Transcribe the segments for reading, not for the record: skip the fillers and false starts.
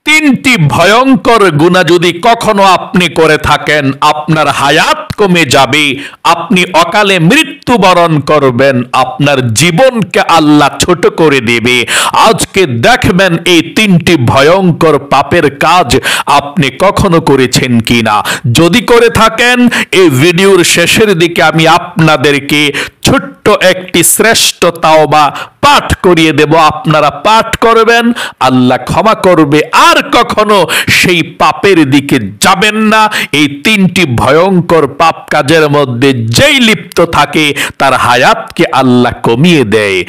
তিনটি ভয়ঙ্কর গুনাহ যদি কখনো আপনি করে থাকেন, আপনার হায়াত কমে যাবে, আপনি অকালে মৃত্যুবরণ করবেন, আপনার জীবনকে আল্লাহ ছোট করে দেবে। আজকে দেখবেন এই তিনটি ভয়ঙ্কর পাপের কাজ আপনি কখনো করেছেন কিনা। যদি করে থাকেন, এই ভিডিওর শেষের দিকে আমি আপনাদেরকে ছোট্ট একটি শ্রেষ্ঠ তাওবা পাঠ করিয়ে দেব, আপনারা পাঠ করবেন, আল্লাহ ক্ষমা করবে, আর কখনো সেই পাপের দিকে যাবেন না। এই তিনটি ভয়ঙ্কর পাপ কাজের মধ্যে যেই লিপ্ত থাকে তার হায়াতকে আল্লাহ কমিয়ে দেয়,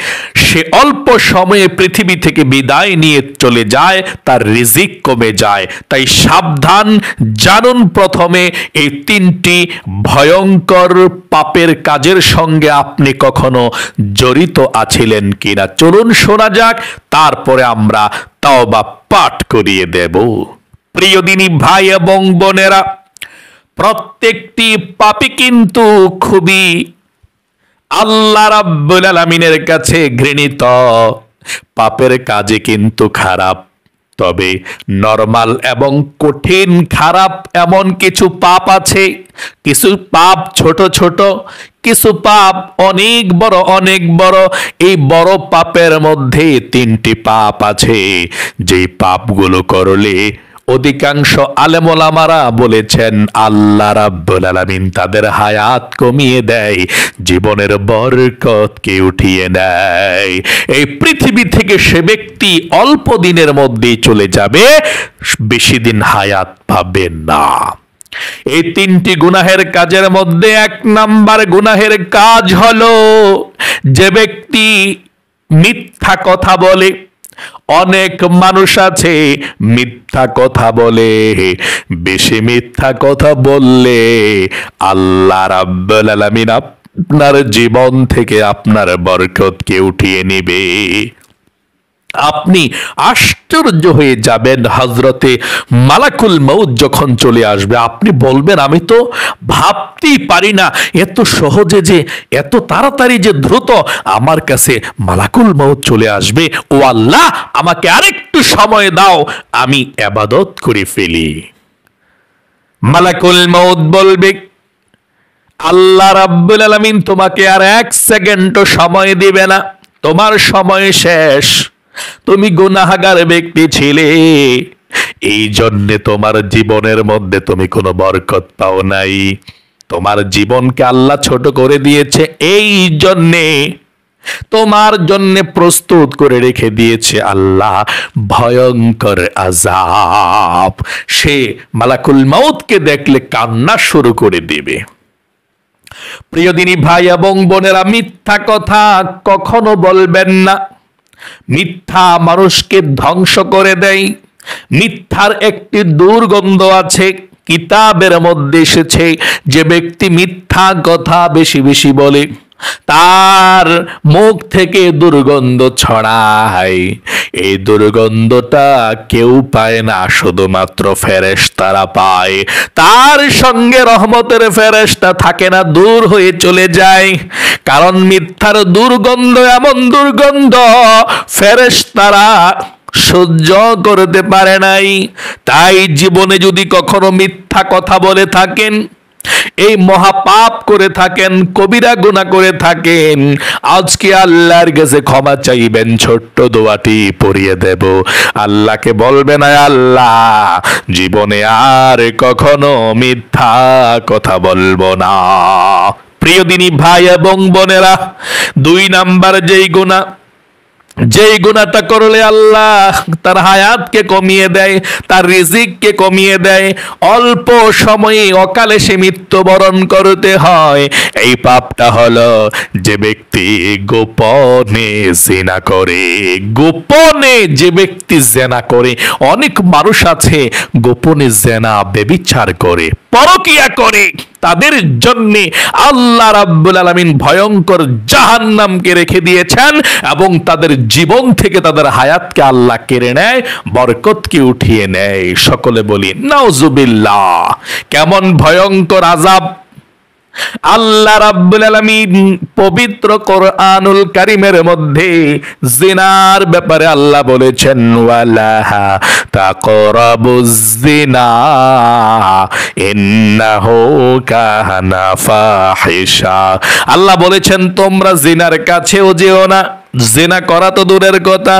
সে অল্প সময়ে পৃথিবী থেকে বিদায় নিয়ে চলে যায়, তার রিজিক কমে যায়। তাই সাবধান, জানুন প্রথমে এই তিনটি ভয়ঙ্কর পাপের কাজের সঙ্গে আপনি কখনো জড়িত আছিলেন কিনা। চলুন শোনা যাক, তারপরে আমরা তাওবা পাঠ করিয়ে দেব। প্রিয় দিনী ভাই এবং বোনেরা, প্রত্যেকটি পাপই কিন্তু খুবই আল্লাহ রাব্বুল আলামিনের কাছে ঘৃণিত। পাপের কাজে কিন্তু খারাপ, তবে নরমাল এবং কঠিন খারাপ এমন কিছু পাপ আছে। কিছু পাপ ছোট ছোট, কিছু পাপ অনেক বড় অনেক বড়। এই বড় পাপের মধ্যে তিনটি পাপ আছে, যেই পাপগুলো করলে অধিকাংশ আলেম ওলামারা বলেছেন আল্লাহ রাব্বুল আলামিন তাদের হায়াত কমিয়ে দেয়, জীবনের বরকতকে উঠিয়ে নেয়। এই পৃথিবী থেকে সে ব্যক্তি অল্প দিনের মধ্যেই চলে যাবে, বেশি দিন হায়াত পাবে না। এই তিনটি গুনাহের কাজের মধ্যে এক নাম্বার গুনাহের কাজ হলো যে ব্যক্তি মিথ্যা কথা বলে। অনেক মানুষ আছে মিথ্যা কথা বলে, বেশি মিথ্যা কথা বললে আল্লাহ রাব্বুল আলামিন আপনার জীবন থেকে আপনার বরকতকে উঠিয়ে নেবে। আপনি আশ্চর্য হয়ে যাবেন, হযরতে মালাকুল মউত যখন চলে আসবে আপনি বলবেন আমি তো ভাবতেই পারি না এত সহজে যে, এত তাড়াতাড়ি যে দ্রুত আমার কাছে মালাকুল মউত চলে আসবে। ও আল্লাহ, আমাকে আরেকটু সময় দাও, আমি ইবাদত করে ফেলি। মালাকুল মউত বলবে আল্লাহ রাব্বুল আলামিন তোমাকে আর এক সেকেন্ডও সময় দিবে না, তোমার সময় শেষ। তুমি গুনাহগার ব্যক্তি ছিলে, এই জন্যে তোমার জীবনের মধ্যে তুমি কোনো বরকত পাও নাই, তোমার জীবনকে আল্লাহ ছোট করে দিয়েছে। এই জন্যে তোমার জন্য প্রস্তুত করে রেখে দিয়েছে আল্লাহ ভয়ঙ্কর আযাব। সে মালাকুল মউতকে দেখলে কান্না শুরু করে দিবে। প্রিয় দিনী ভাই এবং বোনেরা, মিথ্যা কথা কখনো বলবেন না। মিথ্যা মানুষকে ধ্বংস করে দেয়। মিথ্যার একটি দুর্গন্ধ আছে, কিতাবের মধ্যে এসেছে যে ব্যক্তি মিথ্যা কথা বেশি বেশি বলে তার মুখ থেকে দুর্গন্ধ ছড়ায়। এই দুর্গন্ধটা কেউ পায় না, শুধুমাত্র ফেরেশতারা পায়। তার সঙ্গে রহমতের ফেরেশতা থাকে না, দূর হয়ে চলে যায়। কারণ মিথ্যার দুর্গন্ধ এমন দুর্গন্ধ ফেরেশতারা সহ্য করতে পারে নাই। তাই জীবনে যদি কখনো মিথ্যা কথা বলে থাকেন, এই মহাপাপ করে থাকেন, কবিরা গুনাহ করে থাকেন, আজকে আল্লাহর কাছে ক্ষমা চাইবেন। ছোট্ট দোয়াটি পড়িয়ে দেব। আল্লাহকে বলবেন আল্লাহ, জীবনে আর কখনো মিথ্যা কথা বলবো না। প্রিয় দিনী ভাই এবং বোনেরা, 2 নাম্বার যেই গুনাহটা করলে আল্লাহ তার হায়াতকে কমিয়ে দেয়, তার রিজিককে কমিয়ে দেয়, অল্প সময়ে অকালে সে মৃত্যুবরণ করতে হয়, এই পাপটা হলো যে ব্যক্তি গোপনে জিনা করে। গোপনে যে ব্যক্তি জিনা করে, অনেক মানুষ আছে গোপনে জিনা ব্যভিচার করে, পরকিয়া করে, তাদের জন্য আল্লাহ রাব্বুল আলামিন ভয়ঙ্কর জাহান্নামকে রেখে দিয়েছেন এবং তাদের জীবন থেকে তাদের হায়াতকে আল্লাহ কেড়ে নেয়, বরকতকে উঠিয়ে নেয়। সকলে বলি নাউজুবিল্লাহ। কেমন ভয়ঙ্কর আযাব! আল্লাহ রাব্বুল আলামিন পবিত্র কোরআনুল কারীমের মধ্যে জিনার ব্যাপারে আল্লাহ বলেছেন ওয়ালা তাকরাবুজ জিনা ইন্নাহু কানা ফাহিশা। আল্লাহ বলেছেন তোমরা জিনার কাছেও যেও না। জিনা করা তো দূরের কথা,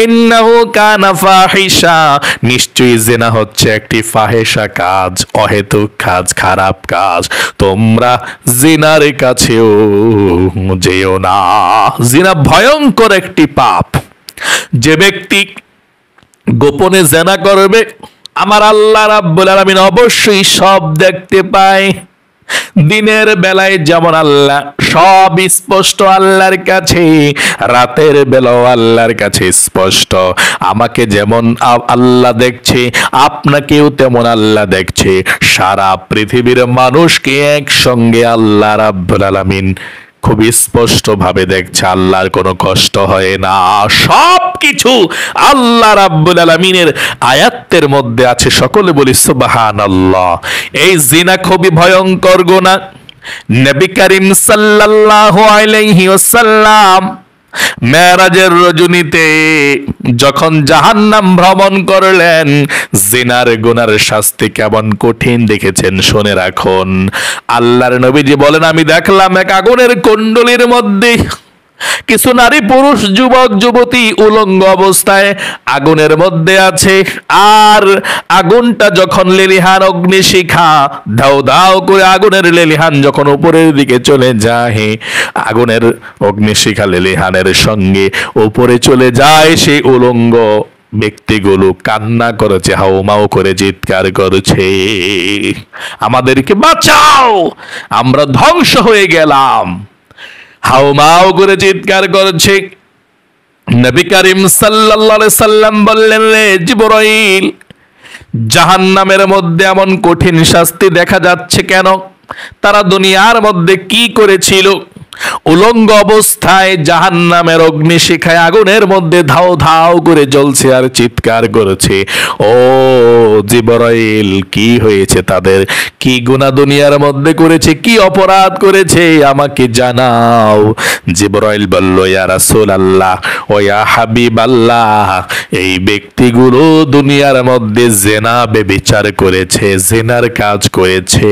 ইন্নাহু কানা ফাহিশা, নিশ্চয়ই জিনা হচ্ছে একটি ফাহেশা কাজ, অহেতুক কাজ, খারাপ কাজ। তোমরা জিনার কাছেও যেও না। জিনা ভয়ঙ্কর একটি পাপ। যে ব্যক্তি গোপনে জিনা করবে, আমার আল্লাহ রাব্বুল আলামিন অবশ্যই সব দেখতে পায়। দিনের বেলায় যেমন আল্লাহ সব স্পষ্ট আল্লাহর কাছে, রাতের বেলাও আল্লাহর কাছে স্পষ্ট। আমাকে যেমন আল্লাহ দেখছে, আপনাকেও তেমন আল্লাহ দেখছে। সারা পৃথিবীর মানুষকে একসঙ্গে আল্লাহ রাব্বুল আলামিন খুব স্পষ্ট ভাবে দেখছে। আল্লাহর কোনো কষ্ট হয় না। সব কিছু আল্লাহ রাব্বুল আলামিনের আয়াতের মধ্যে আছে। সকলে বলি সুবহানাল্লাহ। এই জিনা খুবই ভয়ঙ্কর গুনাহ। নবী করিম সাল্লাল্লাহু আলাইহি ওয়াসাল্লাম মেরাজের রজনীতে যখন জাহান্নাম ভ্রমণ করলেন, জিনার গুনার শাস্তি কেমন কঠিন দেখেছেন শুনে রাখুন। আল্লাহর নবীজি বলেন, আমি দেখলাম এক আগুনের কুণ্ডলীর মধ্যে কিছু নারী পুরুষ যুবক যুবতী উলঙ্গ অবস্থায় আগুনের মধ্যে আছে। আর আগুনটা যখন লেলিহান অগ্নিশিখা দাও দাও করে আগুনের লেলিহান যখন উপরের দিকে চলে যায়, আগুনের অগ্নিশিখা লেলিহানের সঙ্গে উপরে চলে যায়, সেই উলঙ্গ ব্যক্তিগুলো কান্না করেছে, হাউমাউ করে চিৎকার করেছে, আমাদেরকে বাঁচাও, আমরা ধ্বংস হয়ে গেলাম। হাউমাউ করে চিৎকার করছে। নবী করিম সাল্লাল্লাহু আলাইহি সাল্লাম বললেন, রে জিবরাইল, জাহান্নামের মধ্যে এমন কঠিন শাস্তি দেখা যাচ্ছে কেন? তারা দুনিয়ার মধ্যে কি করেছিল? উলঙ্গ অবস্থায় জাহান্নামের অগ্নিশিখায় আগুনের মধ্যে ধাও ধাও করে জ্বলছে আর চিৎকার করেছে। ও জিবরাইল, কি হয়েছে তাদের? কি গুনাহ দুনিয়ার মধ্যে করেছে? কি অপরাধ করেছে? আমাকে জানাও। জিবরাইল বলল, ইয়া রাসূলুল্লাহ ও ইয়া হাবিবাল্লাহ, এই ব্যক্তিগুলো দুনিয়ার মধ্যে জিনা ব্যভিচার করেছে, জিনার কাজ করেছে।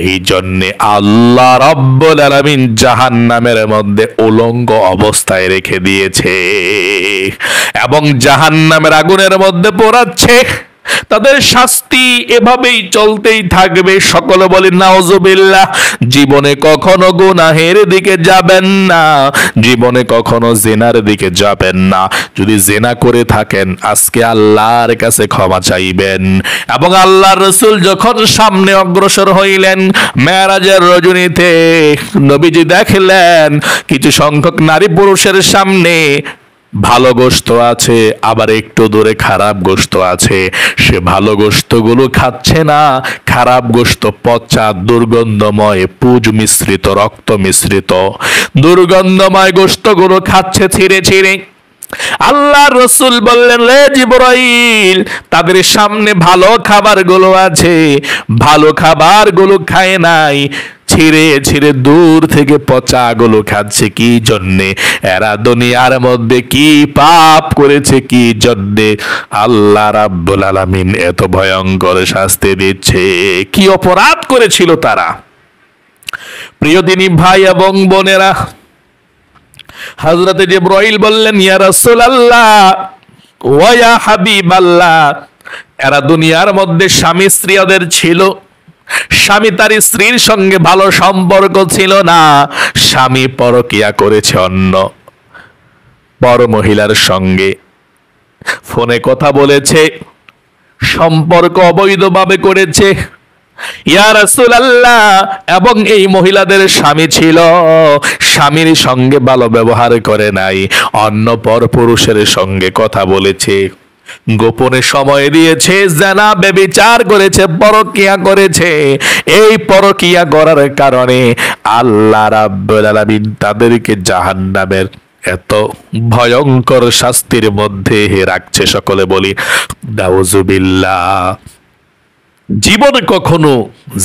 এই জন্য আল্লাহ রাব্বুল আলামিন জাহান্নামের মধ্যে উলঙ্গ অবস্থায় রেখে দিয়েছে এবং জাহান্নামের আগুনের মধ্যে পোড়াচ্ছে। তাদের শাস্তি এভাবেই চলতেই থাকবে। সকলে বলেন নাউজুবিল্লাহ। জীবনে কখনো গুনাহের দিকে যাবেন না, জীবনে কখনো জিনার দিকে যাবেন না। যদি জিনা করে থাকেন, আজকে আল্লাহর কাছে ক্ষমা চাইবেন। এবং আল্লাহর রাসূল যখন সামনে অগ্রসর হইলেন মেরাজের রজনীতে, নবীজি দেখলেন কিছু সংখ্যক নারী পুরুষের সামনে ভালো গোশত আছে, আবার একটু দূরে খারাপ গোশত আছে। সে ভালো গোশতগুলো খাচ্ছে না, খারাপ গোশত পচা দুর্গন্ধময় পুজ মিশ্রিত রক্ত মিশ্রিত দুর্গন্ধময় গোশতগুলো খাচ্ছে ছিঁড়ে ছিঁড়ে। আল্লাহর রাসূল বললেন, রে জিবরাইল, তাদের সামনে ভালো খাবারগুলো আছে, ভালো খাবারগুলো খায় নাই, ছিঁড়ে ছিঁড়ে দূর থেকে পচাগুলো খাচ্ছে। কি জন্যে? এরা দুনিয়ার মধ্যে কি পাপ করেছে, কি জন্যে আল্লাহ রাব্বুল আলামিন এত ভয়ঙ্কর শাস্তি দিচ্ছে? কি অপরাধ করেছিল তারা? প্রিয় দিনী ভাই এবং বোনেরা, হযরত জিবরাইল বললেন, ইয়া রাসূলুল্লাহ ওয়া ইয়া হাবিবাল্লাহ, এরা দুনিয়ার মধ্যে স্বামী স্ত্রী ওদের ছিল, স্বামী তার স্ত্রীর সঙ্গে ভালো সম্পর্ক ছিল না, স্বামী পরকিয়া করেছে অন্য পর মহিলার সঙ্গে, ফোনে কথা বলেছে, সম্পর্ক অবৈধভাবে করেছে। ইয়া রাসূলুল্লাহ, এবং এই মহিলাদের স্বামী ছিল, স্বামীর সঙ্গে ভালো ব্যবহার করে নাই, অন্য পর পুরুষের সঙ্গে কথা বলেছে, গোপনে সময় দিয়েছে, জিনা ব্যভিচার করেছে, পরকিয়া করেছে। এই পরকিয়া করার কারণে আল্লাহ রাব্বুল আলামিন তাদেরকে জাহান্নামের এত ভয়ঙ্কর শাস্তির মধ্যে রাখছে। সকলে বলি নাউজুবিল্লাহ। জীবনে কখনো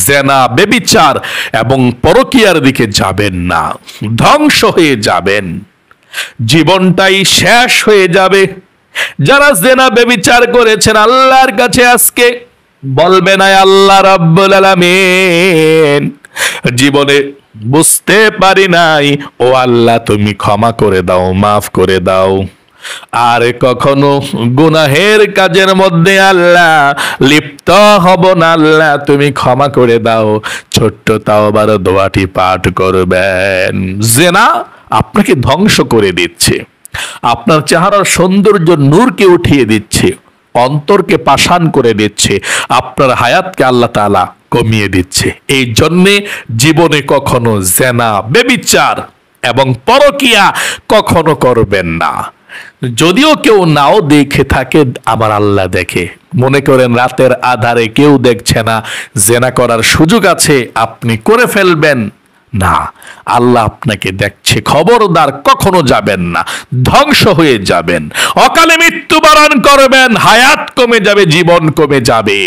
জেনা, ব্যভিচার এবং পরকীয়ার দিকে যাবেন না, ধ্বংস হয়ে যাবেন, জীবনটাই শেষ হয়ে যাবে। যারা জেনা ব্যভিচার করেছেন আল্লাহর কাছে আজকে বলবেন, আয় আল্লাহ রাব্বুল আলামিন, জীবনে বুঝতে পারি নাই, ও আল্লাহ তুমি ক্ষমা করে দাও, মাফ করে দাও। আর কখনো গুনাহের কাজের মধ্যে আল্লাহ লিপ্ত হব না, আল্লাহ তুমি ক্ষমা করে দাও। ছোট্ট তাওবার দোয়াটি পাঠ করবেন। জেনা আপনাকে ধ্বংস করে দিচ্ছে, আপনার চেহারার সৌন্দর্য নূরকে উঠিয়ে দিচ্ছে, অন্তরকে পাষাণ করে দিচ্ছে, আপনার হায়াতকে আল্লাহ তাআলা কমিয়ে দিচ্ছে। এই জন্যে জীবনে কখনো জেনা, ব্যভিচার এবং পরকীয়া কখনো করবেন না। যদিও কেউ নাও দেখে থাকে, আমার আল্লাহ দেখে। মনে করেন রাতের আধারে কেউ দেখছে না, জেনা করার সুযোগ আছে, আপনি করে ফেলবেন না, আল্লাহ আপনাকে দেখছে। খবরদার কখনো যাবেন না, ধ্বংস হয়ে যাবেন, অকালে মৃত্যুবরণ করবেন, হায়াত কমে যাবে, জীবন কমে যাবে।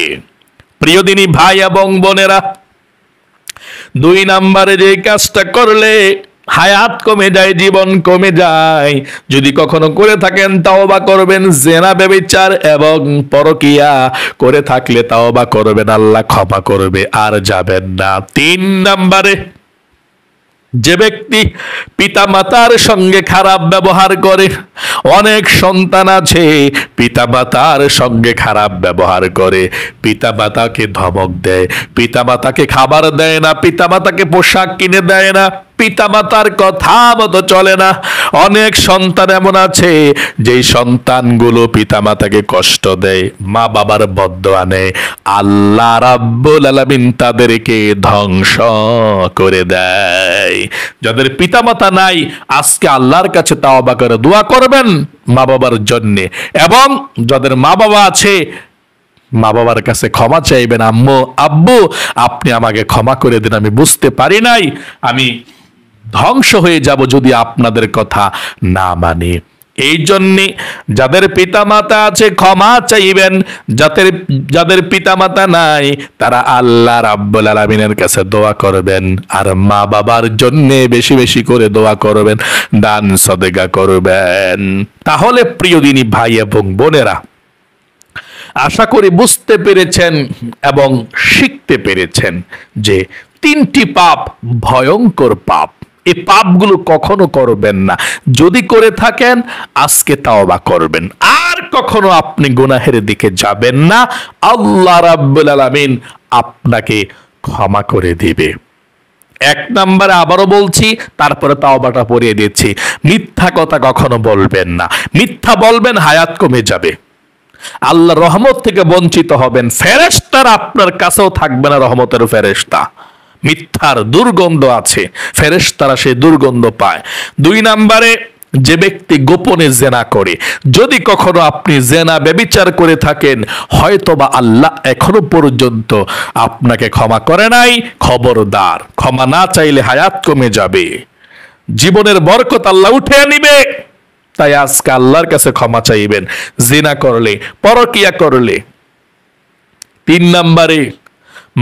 প্রিয় দিনী ভাই এবং বোনেরা, 2 নম্বরে যে কাজটা করলে হায়াত কমে যায়, জীবন কমে যায়, যদি কখনো করে থাকেন তাওবা করবেন। জেনা, ব্যভিচার এবং পরকীয়া করে থাকলে তাওবা করবেন, আল্লাহ ক্ষমা করবে, আর যাবেন না। 3 নম্বরে, যে ব্যক্তি পিতা মাতার সঙ্গে খারাপ ব্যবহার করে, অনেক সন্তান আছে পিতা মাতার সঙ্গে খারাপ ব্যবহার করে, পিতা মাতাকে ধমক দেয়, পিতা মাতাকে খাবার দেয় না, পিতা মাতাকে পোশাক কিনে দেয় না, পিতা মাতার কথা মতো চলে না। অনেক সন্তান এমন আছে যেই সন্তানগুলো পিতা মাতাকে কষ্ট দেয়, মা বাবার বদদোয়া নেয়, আল্লাহ রাব্বুল আলামিন তাদেরকে ধ্বংস করে দেয়। যাদের পিতা মাতা নাই আজকে আল্লাহর কাছে তাওবা করে দোয়া করবেন মা বাবার জন্য, এবং যাদের মা বাবা আছে মা বাবার কাছে ক্ষমা চাইবেন, আম্মু আব্বু আপনি আমাকে ক্ষমা করে দিন, আমি বুঝতে পারি নাই, আমি ধ্বংস হয়ে যাব যদি আপনাদের কথা না মানি। এই জন্যে যাদের পিতা মাতা আছে ক্ষমা চাইবেন, যাদের পিতা মাতা নাই তারা আল্লাহ রাব্বুল আলামিনের কাছে দোয়া করবেন, আর মা বাবার জন্য বেশি বেশি করে দোয়া করবেন, দান সদকা করবেন। তাহলে প্রিয় দিনী ভাই এবং বোনেরা, আশা করি বুঝতে পেরেছেন এবং শিখতে পেরেছেন যে 3টি পাপ ভয়ঙ্কর পাপ। এই পাপগুলো কখনো করবেন না, যদি করে থাকেন আজকে তাওবা করবেন, আর কখনো আপনি গুনাহের দিকে যাবেন না, আল্লাহ রাব্বুল আলামিন আপনাকে ক্ষমা করে দিবে। 1 নম্বরে আবারও বলছি, তারপরে তাওবাটা পড়িয়ে দিচ্ছি, মিথ্যা কথা কখনো বলবেন না। মিথ্যা বলবেন হায়াত কমে যাবে, আল্লাহর রহমত থেকে বঞ্চিত হবেন, ফেরেশতারা আপনার কাছেও থাকবে না, রহমতের ফেরেশতা। মিথ্যার দুর্গন্ধ আছে, ফেরেশতারা সেই দুর্গন্ধ পায়। 2 নম্বরে, যে ব্যক্তি গোপনে জেনা করে, যদি কখনো আপনি জেনা ব্যভিচার করে থাকেন, হয়তোবা আল্লাহ এখনো পর্যন্ত আপনাকে ক্ষমা করে নাই, খবরদার, ক্ষমা না চাইলে হায়াত কমে যাবে, জীবনের বরকত আল্লাহ উঠে নিবে। তাই আজকে আল্লাহর কাছে ক্ষমা চাইবেন জিনা করলে, পরকীয়া করলে। 3 নম্বরে,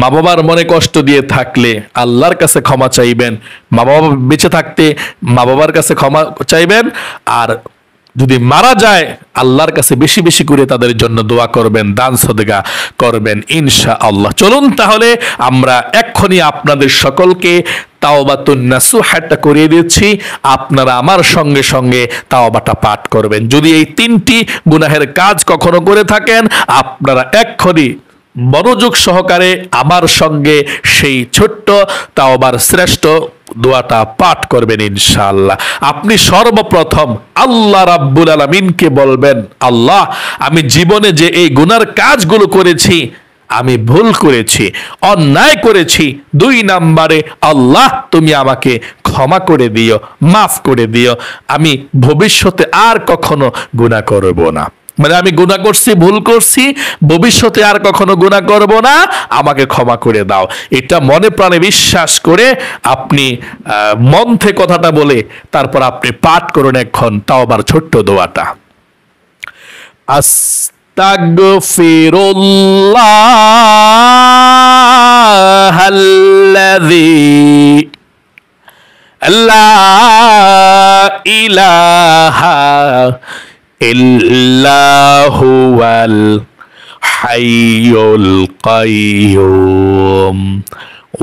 মা বাবার মনে কষ্ট দিয়ে থাকলে আল্লাহর কাছে ক্ষমা চাইবেন, মা বাবা বেঁচে থাকতে মা বাবার কাছে ক্ষমা চাইবেন, আর যদি মারা যায় আল্লাহর কাছে বেশি বেশি করে তাদের জন্য দোয়া করবেন, দান সদকা করবেন ইনশাআল্লাহ। চলুন তাহলে আমরা এক্ষুনি আপনাদের সকলকে তাওবাতুন নাসুহাটা করিয়ে দিচ্ছি, আপনারা আমার সঙ্গে সঙ্গে তাওবাটা পাঠ করবেন। যদি এই 3টি গুনাহের কাজ কখনো করে থাকেন, আপনারা এক্ষুনি মনোযোগ সহকারে আমার সঙ্গে সেই ছোট্ট তাওবার শ্রেষ্ঠ দোয়াটা পাঠ করবেন ইনশাআল্লাহ। আপনি সর্বপ্রথম আল্লাহ রাব্বুল আলামিনকে বলবেন, আল্লাহ আমি জীবনে যে এই গুনার কাজগুলো করেছি, আমি ভুল করেছি, অন্যায় করেছি। 2 নম্বরে, আল্লাহ তুমি আমাকে ক্ষমা করে দিও, মাফ করে দিও, আমি ভবিষ্যতে আর কখনো গুনাহ করব না। মানে আমি গুনাহ করছি, ভুল করছি, ভবিষ্যতে আর কখনো গুনাহ করব না, আমাকে ক্ষমা করে দাও। এটা মনে প্রাণে বিশ্বাস করে আপনি মন থেকে কথাটা বলে তারপর আপনি পাঠ করুন এখন তাওবার ছোট্ট দোয়াটা। আস্তাগফিরুল্লাহ ইল্লাল্লাহাল্লাযী লা ইলাহা ইল্লা হুয়াল হাইয়ুল কাইয়্যুম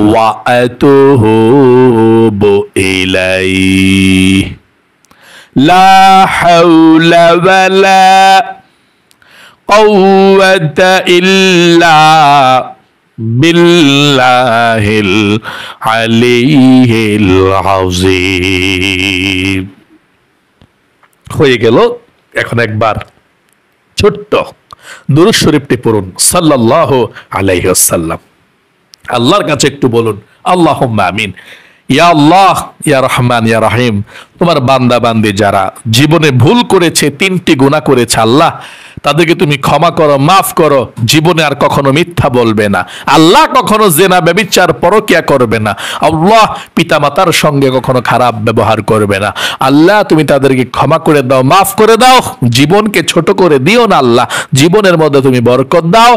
ওয়া আতুবু ইলাইহি লা হাওলা ওয়ালা কুওয়াতা ইল্লা বিল্লাহিল আলিয়্যিল আযীম। হয়ে গেল। এখন একবার ছোট্ট দুরূদ শরীফটি পড়ুন সাল্লাল্লাহু আলাইহি ওয়াসাল্লাম। আল্লাহর কাছে একটু বলুন আল্লাহুম্মা আমিন। ইয়া আল্লাহ, ইয়া রহমান, ইয়া রহিম, তোমার বান্দা বান্দি যারা জীবনে ভুল করেছে, 3টি গুনাহ করেছে, আল্লাহ তাদেরকে তুমি ক্ষমা করো, মাফ করো। জীবনে আর কখনো মিথ্যা বলবে না আল্লাহ, কখনো জেনা, ব্যভিচার, পরকিয়া করবে না আল্লাহ, পিতামাতার সঙ্গে কখনো খারাপ ব্যবহার করবে না আল্লাহ। তুমি তাদেরকে ক্ষমা করে দাও, মাফ করে দাও। জীবনকে ছোট করে দিও না আল্লাহ, জীবনের মধ্যে তুমি বরকত দাও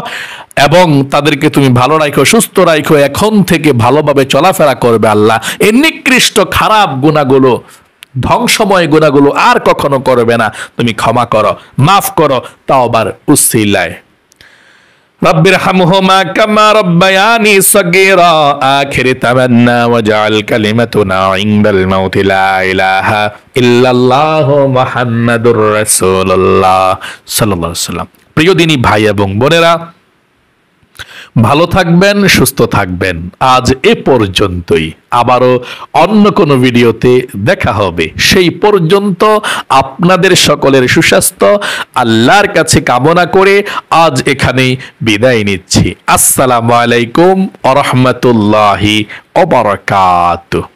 এবং তাদেরকে তুমি ভালো রাখো, সুস্থ রাখো। এখন থেকে ভালোভাবে চলাফেরা করবে আল্লাহ। এই নিকৃষ্ট খারাপ গুনাহগুলো, ধ্বংসময় গুনাহগুলো আর কখনো করবে না। তুমি ক্ষমা করো, মাফ করো তাওবার উসিলায়। রব্বিরহামহুমা কামা রব্বায়ানি সগীরা। আখিরি তামান্না ওয়াজআল কালিমাতুনা ইনদাল মাউতি লা ইলাহা ইল্লাল্লাহ মুহাম্মাদুর রাসূলুল্লাহ সাল্লাল্লাহু আলাইহি ওয়াসাল্লাম। প্রিয় দিনী ভাই এবং বোনেরা, ভালো থাকবেন, সুস্থ থাকবেন। আজ এ পর্যন্তই। আবারও অন্য কোনো ভিডিওতে দেখা হবে। সেই পর্যন্ত আপনাদের সকলের সুস্বাস্থ্য আল্লাহর কাছে কামনা করে আজ এখানেই বিদায় নিচ্ছি। আসসালামু আলাইকুম ওয়া রাহমাতুল্লাহি ওয়া বারাকাতুহু।